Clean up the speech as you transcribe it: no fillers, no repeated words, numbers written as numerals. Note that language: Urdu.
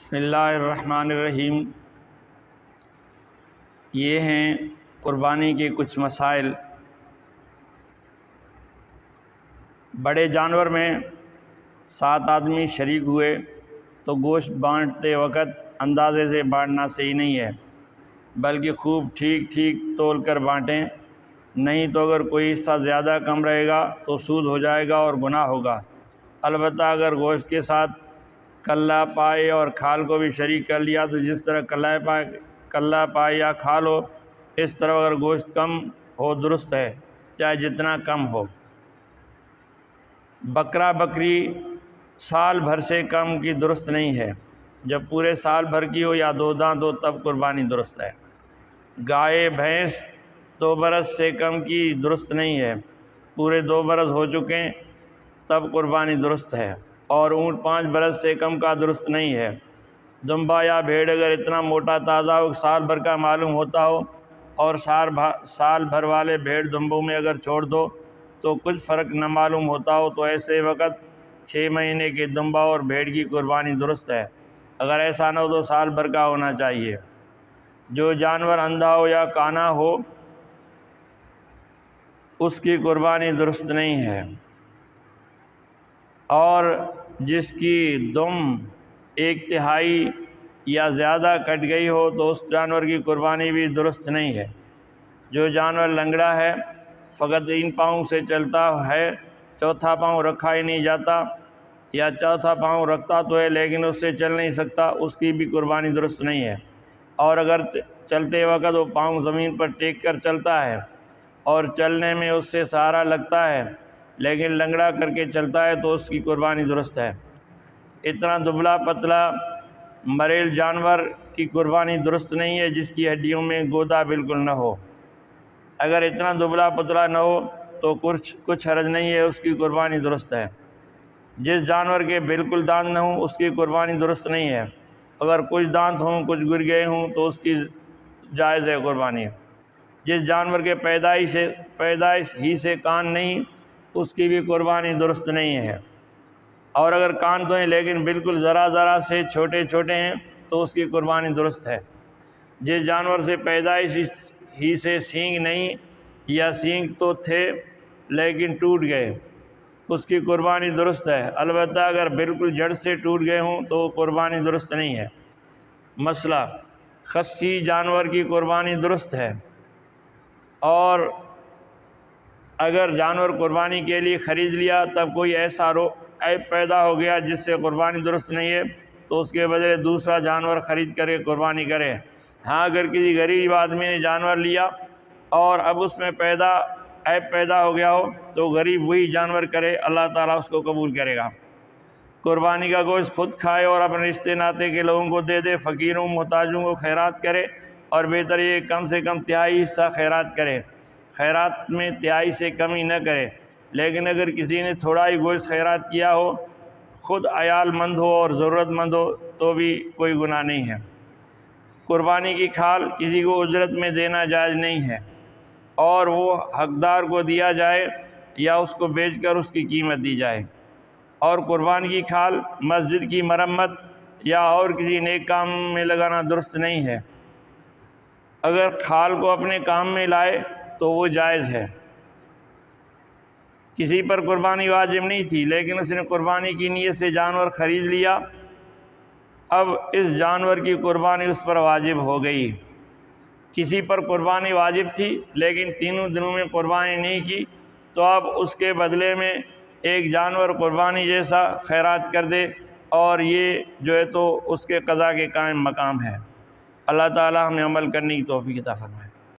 بسم اللہ الرحمن الرحیم۔ یہ ہیں قربانی کے کچھ مسائل۔ بڑے جانور میں 7 آدمی شریک ہوئے تو گوشت بانٹتے وقت اندازے سے بانٹنا صحیح نہیں ہے، بلکہ خوب ٹھیک تول کر بانٹیں، نہیں تو اگر کوئی حصہ زیادہ کم رہے گا تو سود ہو جائے گا اور گناہ ہوگا۔ البتہ اگر گوشت کے ساتھ کلہ، پائے اور کھال کو بھی شریک کر لیا تو جس طرح کلہ، پائے یا کھال ہو، اس طرح اگر گوشت کم ہو درست ہے، چاہے جتنا کم ہو۔ بکرا بکری سال بھر سے کم کی درست نہیں ہے، جب پورے سال بھر کی ہو یا 2 دانت ہو تب قربانی درست ہے۔ گائے بھینس 2 برس سے کم کی درست نہیں ہے، پورے 2 برس ہو چکے تب قربانی درست ہے، اور اونٹ 5 برس سے کم کا درست نہیں ہے۔ دمبا یا بھیڑ اگر اتنا موٹا تازہ ہو سال بھر کا معلوم ہوتا ہو، اور سال بھر والے بھیڑ دمبوں میں اگر چھوڑ دو تو کچھ فرق نہ معلوم ہوتا ہو، تو ایسے وقت 6 مہینے کے دمبا اور بھیڑ کی قربانی درست ہے۔ اگر ایسا نہ ہو تو سال بھر کا ہونا چاہیے۔ جو جانور اندھا ہو یا کانا ہو اس کی قربانی درست نہیں ہے، اور جس کی دم 1/3 یا زیادہ کٹ گئی ہو تو اس جانور کی قربانی بھی درست نہیں ہے۔ جو جانور لنگڑا ہے، فقط 3 پاؤں سے چلتا ہے، چوتھا پاؤں رکھا ہی نہیں جاتا، یا چوتھا پاؤں رکھتا تو ہے لیکن اس سے چل نہیں سکتا، اس کی بھی قربانی درست نہیں ہے۔ اور اگر چلتے وقت وہ پاؤں زمین پر ٹیک کر چلتا ہے اور چلنے میں اس سے سہارا لگتا ہے لیکن لنگڑا کر کے چلتا ہے تو اس کی قربانی درست ہے۔ اتنا دبلا پتلا مریل جانور کی قربانی درست نہیں ہے جس کی ہڈیوں میں گودا بالکل نہ ہو۔ اگر اتنا دبلا پتلا نہ ہو تو کچھ حرج نہیں ہے، اس کی قربانی درست ہے۔ جس جانور کے بالکل دانت نہ ہوں اس کی قربانی درست نہیں ہے، اگر کچھ دانت ہوں کچھ گر گئے ہوں تو اس کی جائز ہے قربانی۔ جس جانور کے پیدائش ہی سے کان نہیں اس کی بھی قربانی درست نہیں ہے، اور اگر کان تو ہیں لیکن بالکل ذرا سے چھوٹے ہیں تو اس کی قربانی درست ہے۔ جس جانور سے پیدائش ہی سے سینگ نہیں یا سینگ تو تھے لیکن ٹوٹ گئے، اس کی قربانی درست ہے، البتہ اگر بالکل جڑ سے ٹوٹ گئے ہوں تو قربانی درست نہیں ہے۔ مسئلہ: خصی جانور کی قربانی درست ہے، اور اگر جانور قربانی کے لیے خرید لیا تب کوئی ایسا عیب پیدا ہو گیا جس سے قربانی درست نہیں ہے تو اس کے بدلے دوسرا جانور خرید کر قربانی کرے۔ ہاں، اگر کسی غریب آدمی نے جانور لیا اور اب اس میں عیب پیدا ہو گیا ہو تو غریب وہی جانور کرے، اللہ تعالیٰ اس کو قبول کرے گا۔ قربانی کا گوشت خود کھائے اور اپنے رشتے ناتے کے لوگوں کو دے دے، فقیروں محتاجوں کو خیرات کرے، اور بہتر یہ کم سے کم 1/3 حصہ خیرات کرے، خیرات میں 1/3 سے کمی نہ کرے۔ لیکن اگر کسی نے تھوڑا ہی گوشت خیرات کیا ہو، خود عیال مند ہو اور ضرورت مند ہو تو بھی کوئی گناہ نہیں ہے۔ قربانی کی کھال کسی کو اجرت میں دینا جائز نہیں ہے، اور وہ حقدار کو دیا جائے یا اس کو بیچ کر اس کی قیمت دی جائے۔ اور قربانی کی کھال مسجد کی مرمت یا اور کسی نیک کام میں لگانا درست نہیں ہے۔ اگر کھال کو اپنے کام میں لائے تو وہ جائز ہے۔ کسی پر قربانی واجب نہیں تھی لیکن اس نے قربانی کی نیت سے جانور خرید لیا، اب اس جانور کی قربانی اس پر واجب ہو گئی۔ کسی پر قربانی واجب تھی لیکن 3 دنوں میں قربانی نہیں کی تو اب اس کے بدلے میں ایک جانور قربانی جیسا خیرات کر دے، اور یہ جو ہے تو اس کے قضا کے قائم مقام ہے۔ اللہ تعالی ہمیں عمل کرنے کی توفیق عطا فرمائے۔